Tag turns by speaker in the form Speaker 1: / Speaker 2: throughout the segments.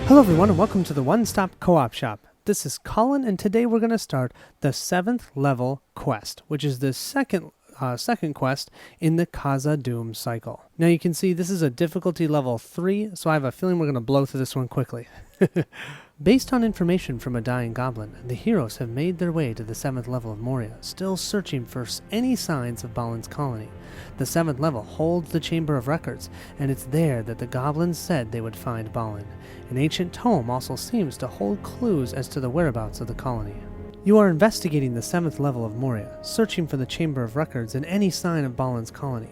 Speaker 1: Hello everyone and welcome to the One Stop Co-op Shop. This is Colin and today we're going to start the 7th level quest, which is the second quest in the Khazad-Dum cycle. Now you can see this is a difficulty level 3, so I have a feeling we're going to blow through this one quickly. Based on information from a dying goblin, the heroes have made their way to the 7th level of Moria, still searching for any signs of Balin's colony. The 7th level holds the Chamber of Records, and it's there that the goblins said they would find Balin. An ancient tome also seems to hold clues as to the whereabouts of the colony. You are investigating the 7th level of Moria, searching for the Chamber of Records and any sign of Balin's colony.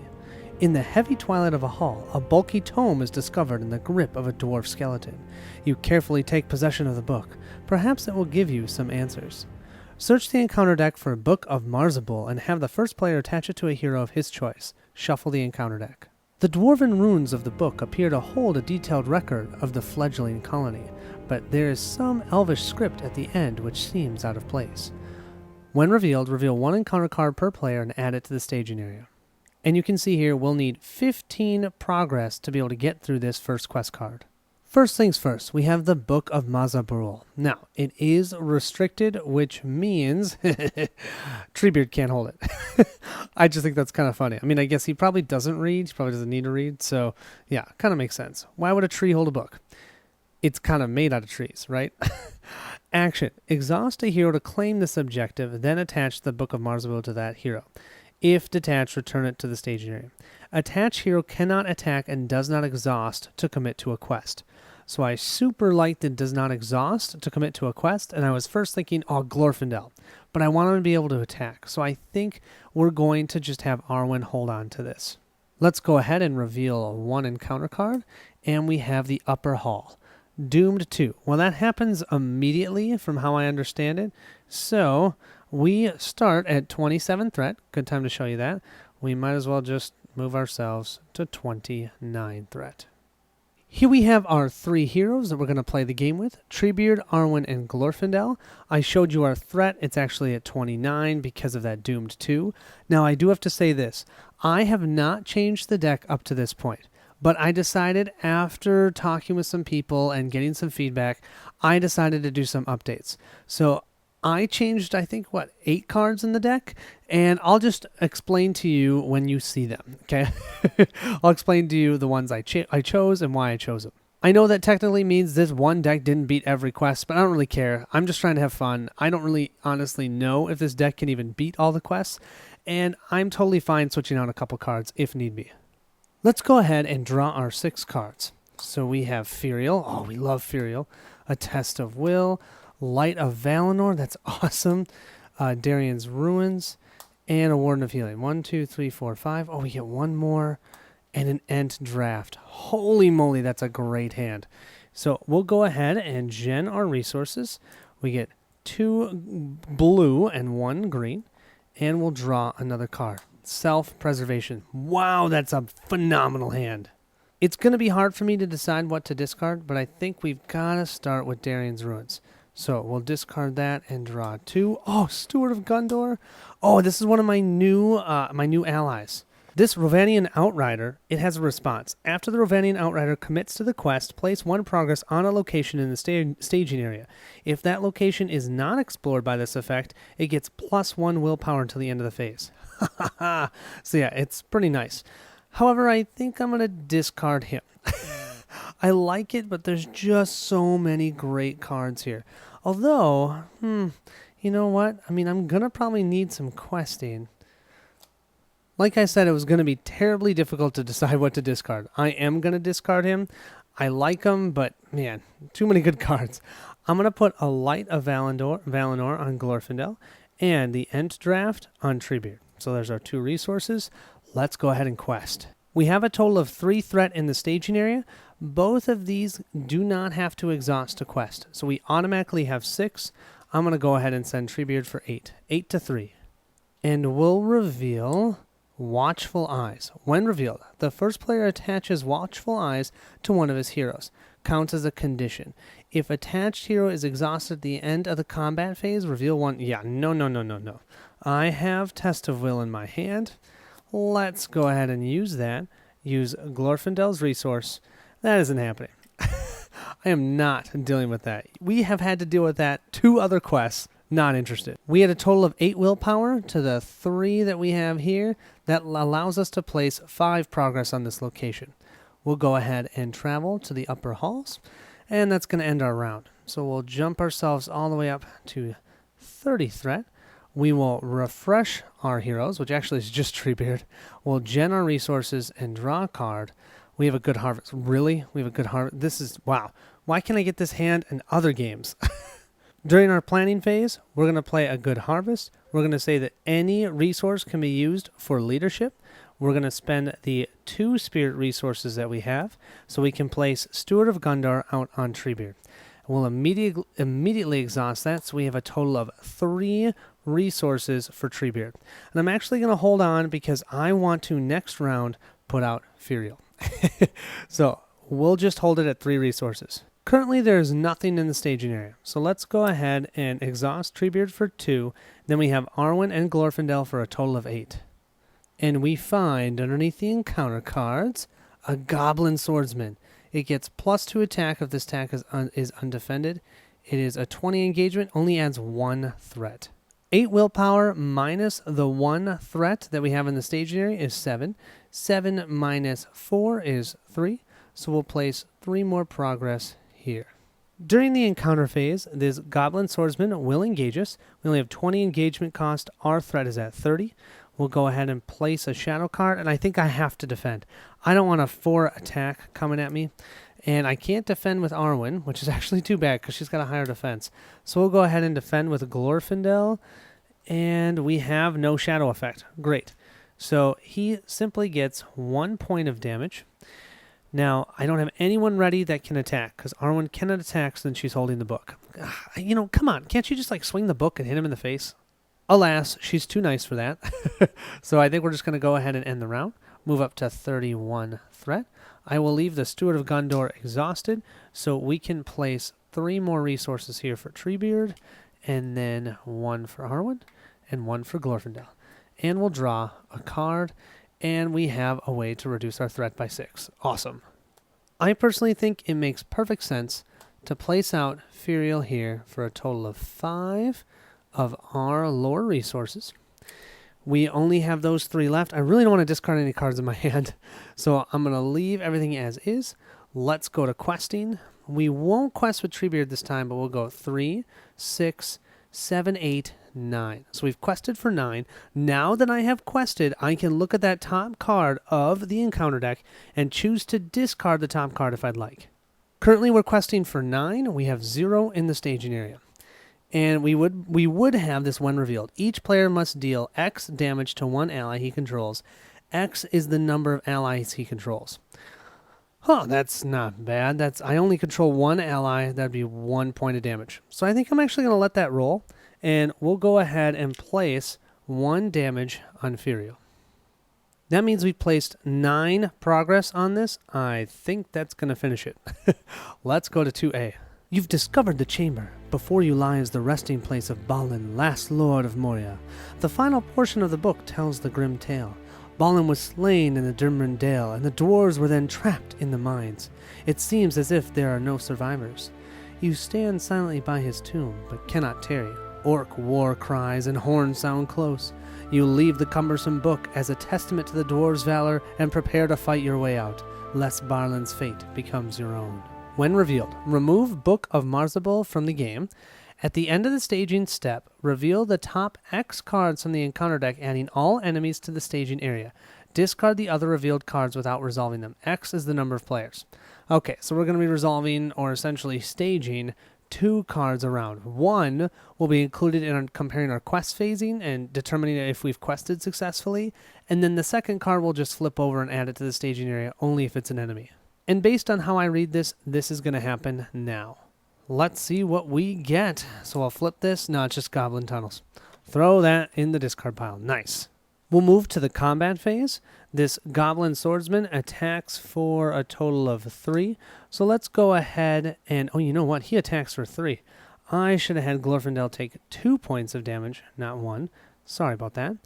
Speaker 1: In the heavy twilight of a hall, a bulky tome is discovered in the grip of a dwarf skeleton. You carefully take possession of the book. Perhaps it will give you some answers. Search the encounter deck for a Book of Marzabul and have the first player attach it to a hero of his choice. Shuffle the encounter deck. The dwarven runes of the book appear to hold a detailed record of the fledgling colony, but there is some elvish script at the end which seems out of place. When revealed, reveal one encounter card per player and add it to the staging area. And you can see here we'll need 15 progress to be able to get through this first quest card. First things first, we have the Book of Marzabul. Now, it is restricted, which means Treebeard can't hold it. I just think that's kind of funny. I mean, I guess he probably doesn't read. He probably doesn't need to read. So, yeah, kind of makes sense. Why would a tree hold a book? It's kind of made out of trees, right? Action. Exhaust a hero to claim this objective, then attach the Book of Marzabul to that hero. If detached, return it to the staging area. Attached hero cannot attack and does not exhaust to commit to a quest. So I super liked the does not exhaust to commit to a quest, and I was first thinking, oh, Glorfindel. But I want him to be able to attack, so I think we're going to just have Arwen hold on to this. Let's go ahead and reveal one encounter card, and we have the Upper Hall. Doomed 2. Well, that happens immediately from how I understand it. So we start at 27 threat. Good time to show you that. We might as well just move ourselves to 29 threat. Here we have our 3 heroes that we're going to play the game with, Treebeard, Arwen, and Glorfindel. I showed you our threat. It's actually at 29 because of that Doomed 2. Now, I do have to say this. I have not changed the deck up to this point, but I decided after talking with some people and getting some feedback, I decided to do some updates. So I changed, I think, 8 cards in the deck, and I'll just explain to you when you see them, okay? I'll explain to you the ones I chose and why I chose them. I know that technically means this one deck didn't beat every quest, but I don't really care. I'm just trying to have fun. I don't really honestly know if this deck can even beat all the quests, and I'm totally fine switching out a couple cards if need be. Let's go ahead and draw our 6 cards. So we have Furiel. Oh, we love Furiel. A Test of Will. Light of Valinor, that's awesome. Darien's Ruins, and a Warden of Healing. 1, 2, 3, 4, 5. Oh, we get one more, and an Ent Draft. Holy moly, that's a great hand. So we'll go ahead and gen our resources. We get 2 blue and 1 green, and we'll draw another card. Self-Preservation. Wow, that's a phenomenal hand. It's going to be hard for me to decide what to discard, but I think we've got to start with Darien's Ruins. So we'll discard that and draw 2. Oh, Steward of Gondor. Oh, this is one of my new allies. This Rovanian Outrider, it has a response. After the Rovanian Outrider commits to the quest, place 1 progress on a location in the staging area. If that location is not explored by this effect, it gets +1 willpower until the end of the phase. So yeah, it's pretty nice. However, I think I'm going to discard him. I like it, but there's just so many great cards here. Although, you know what? I mean, I'm going to probably need some questing. Like I said, it was going to be terribly difficult to decide what to discard. I am going to discard him. I like him, but man, too many good cards. I'm going to put a Light of Valinor on Glorfindel and the Ent Draft on Treebeard. So there's our 2 resources. Let's go ahead and quest. We have a total of 3 threat in the staging area. Both of these do not have to exhaust to quest. So we automatically have 6. I'm going to go ahead and send Treebeard for 8. 8 to 3. And we'll reveal Watchful Eyes. When revealed, the first player attaches Watchful Eyes to one of his heroes. Counts as a condition. If attached hero is exhausted at the end of the combat phase, reveal 1. Yeah, no. I have Test of Will in my hand. Let's go ahead and use that. Use Glorfindel's resource. That isn't happening. I am not dealing with that. We have had to deal with that 2 other quests. Not interested. We had a total of 8 willpower to the 3 that we have here. That allows us to place 5 progress on this location. We'll go ahead and travel to the upper halls, and that's going to end our round. So we'll jump ourselves all the way up to 30 threat. We will refresh our heroes, which actually is just Treebeard. We'll gen our resources and draw a card. We have a good harvest. Really? We have a good harvest? This is, wow. Why can't I get this hand in other games? During our planning phase, we're going to play a good harvest. We're going to say that any resource can be used for leadership. We're going to spend the 2 spirit resources that we have, so we can place Steward of Gundar out on Treebeard. We'll immediately exhaust that, so we have a total of 3 resources for Treebeard. And I'm actually going to hold on because I want to, next round, put out Furiel. So we'll just hold it at 3 resources. Currently, there is nothing in the staging area, so let's go ahead and exhaust Treebeard for 2. Then we have Arwen and Glorfindel for a total of 8. And we find, underneath the encounter cards, a Goblin Swordsman. It gets +2 attack if this attack is undefended. It is a 20 engagement, only adds 1 threat. 8 willpower minus the 1 threat that we have in the staging area is 7. 7 minus 4 is 3, so we'll place 3 more progress here. During the encounter phase, this Goblin Swordsman will engage us. We only have 20 engagement cost. Our threat is at 30. We'll go ahead and place a shadow card, and I think I have to defend. I don't want a 4 attack coming at me, and I can't defend with Arwen, which is actually too bad because she's got a higher defense. So we'll go ahead and defend with Glorfindel, and we have no shadow effect. Great. So he simply gets 1 point of damage. Now, I don't have anyone ready that can attack, because Arwen cannot attack since she's holding the book. You know, come on. Can't you just, swing the book and hit him in the face? Alas, she's too nice for that. So I think we're just going to go ahead and end the round. Move up to 31 threat. I will leave the Steward of Gondor exhausted, so we can place 3 more resources here for Treebeard, and then 1 for Arwen, and 1 for Glorfindel. And we'll draw a card, and we have a way to reduce our threat by 6. Awesome. I personally think it makes perfect sense to place out Furiel here for a total of 5 of our lore resources. We only have those 3 left. I really don't want to discard any cards in my hand, so I'm going to leave everything as is. Let's go to questing. We won't quest with Treebeard this time, but we'll go 3, 6, 7, 8, 9. So we've quested for 9. Now that I have quested, I can look at that top card of the encounter deck and choose to discard the top card if I'd like. Currently we're questing for 9. We have 0 in the staging area. And we would have this when revealed. Each player must deal X damage to 1 ally he controls. X is the number of allies he controls. Huh, that's not bad. I only control 1 ally. That'd be 1 point of damage. So I think I'm actually going to let that roll. And we'll go ahead and place 1 damage on Furiel. That means we've placed 9 progress on this. I think that's going to finish it. Let's go to 2A. You've discovered the chamber. Before you lies the resting place of Balin, last lord of Moria. The final portion of the book tells the grim tale. Balin was slain in the Dirmryn Dale, and the dwarves were then trapped in the mines. It seems as if there are no survivors. You stand silently by his tomb, but cannot tarry. Orc war cries and horns sound close. You leave the cumbersome book as a testament to the dwarves' valor and prepare to fight your way out, lest Balin's fate becomes your own. When revealed, remove Book of Marzabul from the game. At the end of the staging step, reveal the top X cards from the encounter deck, adding all enemies to the staging area. Discard the other revealed cards without resolving them. X is the number of players. Okay, so we're going to be resolving, or essentially staging, 2 cards around. 1 will be included in comparing our quest phasing and determining if we've quested successfully, and then the second card will just flip over and add it to the staging area only if it's an enemy. And based on how I read this, this is going to happen now. Let's see what we get. So I'll flip this. No, it's just Goblin Tunnels. Throw that in the discard pile. Nice. We'll move to the combat phase. This Goblin Swordsman attacks for a total of 3. So let's go ahead and... Oh, you know what? He attacks for 3. I should have had Glorfindel take 2 points of damage, not 1. Sorry about that.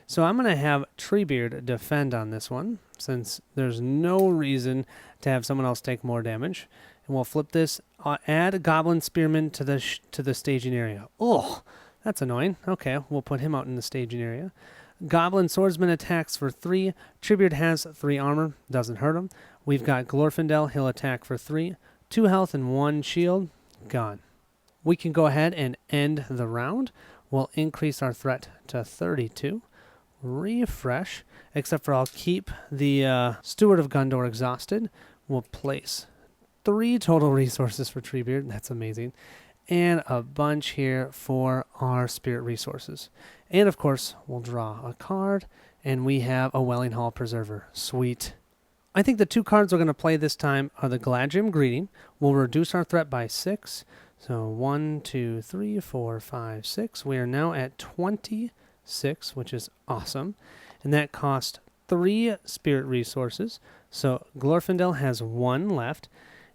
Speaker 1: So I'm going to have Treebeard defend on this one, since there's no reason to have someone else take more damage. And we'll flip this. Add a Goblin Spearman to the staging area. Oh, that's annoying. Okay, we'll put him out in the staging area. Goblin Swordsman attacks for 3. Treebeard has 3 armor. Doesn't hurt him. We've got Glorfindel. He'll attack for 3. 2 health and 1 shield. Gone. We can go ahead and end the round. We'll increase our threat to 32. Refresh. Except for I'll keep the Steward of Gondor exhausted. We'll place 3 total resources for Treebeard. That's amazing. And a bunch here for our spirit resources. And of course, we'll draw a card, and we have a Welling Hall Preserver. Sweet. I think the 2 cards we're going to play this time are the Gladrim Greeting. We'll reduce our threat by 6. So 1, 2, 3, 4, 5, 6. We are now at 26, which is awesome. And that cost 3 spirit resources. So Glorfindel has 1 left.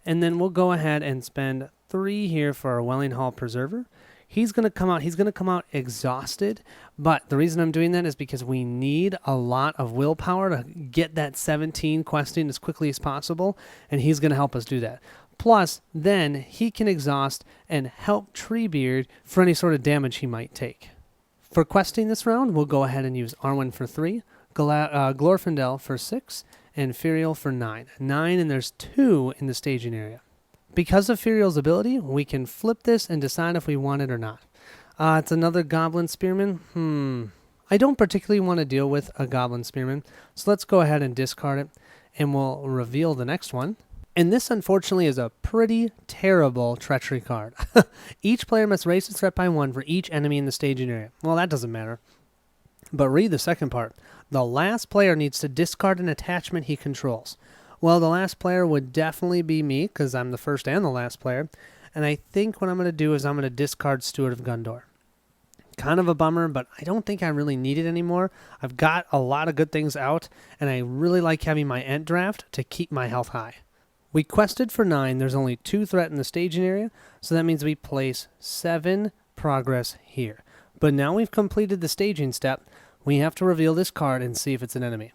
Speaker 1: And then we'll go ahead and spend 3 here for our Welling Hall Preserver. He's going to come out exhausted, but the reason I'm doing that is because we need a lot of willpower to get that 17 questing as quickly as possible, and he's going to help us do that. Plus, then he can exhaust and help Treebeard for any sort of damage he might take. For questing this round, we'll go ahead and use Arwen for 3, Glorfindel for 6, and Firiel for 9. 9, and there's 2 in the staging area. Because of Firiel's ability, we can flip this and decide if we want it or not. It's another Goblin Spearman. I don't particularly want to deal with a Goblin Spearman, so let's go ahead and discard it, and we'll reveal the next one. And this, unfortunately, is a pretty terrible treachery card. Each player must raise his threat by 1 for each enemy in the staging area. Well, that doesn't matter. But read the second part. The last player needs to discard an attachment he controls. Well, the last player would definitely be me, because I'm the first and the last player. And I think what I'm going to do is I'm going to discard Steward of Gondor. Kind of a bummer, but I don't think I really need it anymore. I've got a lot of good things out, and I really like having my Ent draft to keep my health high. We quested for 9. There's only 2 threat in the staging area, so that means we place 7 progress here. But now we've completed the staging step, we have to reveal this card and see if it's an enemy.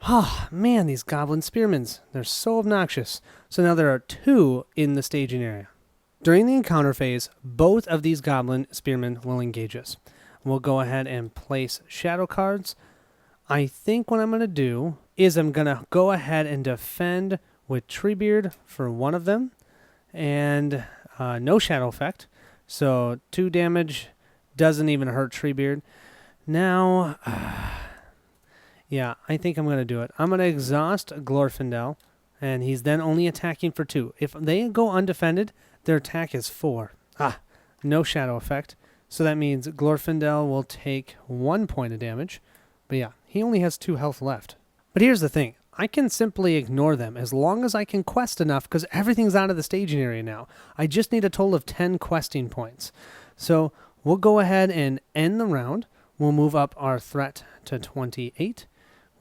Speaker 1: Oh, man, these Goblin Spearmans. They're so obnoxious. So now there are 2 in the staging area. During the encounter phase, both of these Goblin Spearmen will engage us. We'll go ahead and place shadow cards. I think what I'm going to do is I'm going to go ahead and defend with Treebeard for 1 of them. And no shadow effect. So 2 damage doesn't even hurt Treebeard. Now... yeah, I think I'm going to do it. I'm going to exhaust Glorfindel, and he's then only attacking for 2. If they go undefended, their attack is 4. No shadow effect. So that means Glorfindel will take 1 point of damage. But yeah, he only has 2 health left. But here's the thing. I can simply ignore them as long as I can quest enough, because everything's out of the staging area now. I just need a total of 10 questing points. So we'll go ahead and end the round. We'll move up our threat to 28.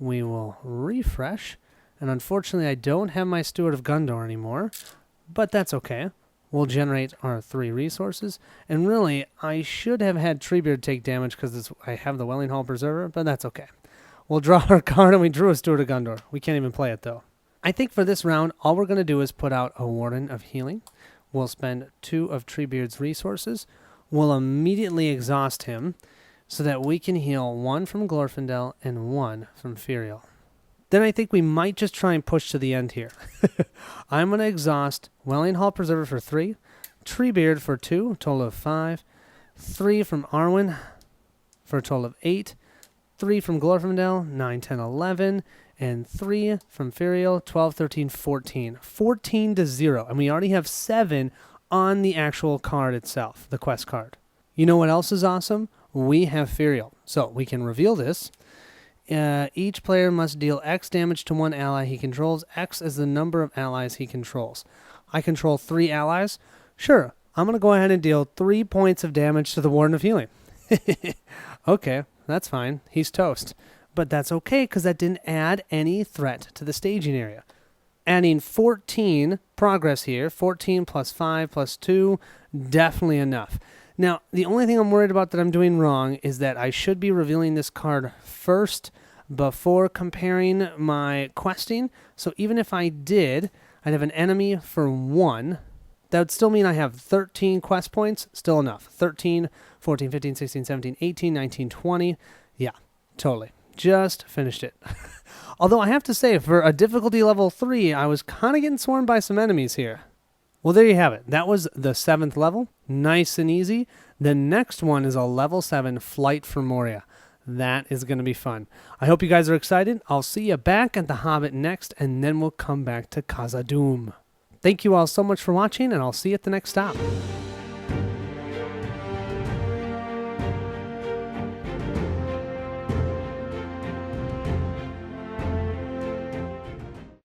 Speaker 1: We will refresh, and unfortunately I don't have my Steward of Gondor anymore, but that's okay. We'll generate our 3 resources, and really, I should have had Treebeard take damage because I have the Welling Hall Preserver, but that's okay. We'll draw our card, and we drew a Steward of Gondor. We can't even play it, though. I think for this round, all we're going to do is put out a Warden of Healing. We'll spend 2 of Treebeard's resources. We'll immediately exhaust him, so that we can heal 1 from Glorfindel and 1 from Firiel. Then I think we might just try and push to the end here. I'm going to exhaust Welling Hall Preserver for 3, Treebeard for 2, total of 5, 3 from Arwen for a total of 8, 3 from Glorfindel, 9, 10, 11, and 3 from Firiel, 12, 13, 14. 14 to 0, and we already have 7 on the actual card itself, the quest card. You know what else is awesome? We have Firiel. So we can reveal this. Each player must deal X damage to 1 ally he controls. X is the number of allies he controls. I control 3 allies. Sure, I'm going to go ahead and deal 3 points of damage to the Warden of Healing. Okay, that's fine. He's toast. But that's okay because that didn't add any threat to the staging area. Adding 14 progress here, 14 plus 5 plus 2, definitely enough. Now, the only thing I'm worried about that I'm doing wrong is that I should be revealing this card first before comparing my questing. So even if I did, I'd have an enemy for 1. That would still mean I have 13 quest points. Still enough. 13, 14, 15, 16, 17, 18, 19, 20. Yeah, totally. Just finished it. Although I have to say, for a difficulty level 3, I was kind of getting swarmed by some enemies here. Well, there you have it. That was the 7th level. Nice and easy. The next one is a level 7 Flight for Moria. That is going to be fun. I hope you guys are excited. I'll see you back at the Hobbit next, and then we'll come back to Khazad-Dum. Thank you all so much for watching, and I'll see you at the next stop.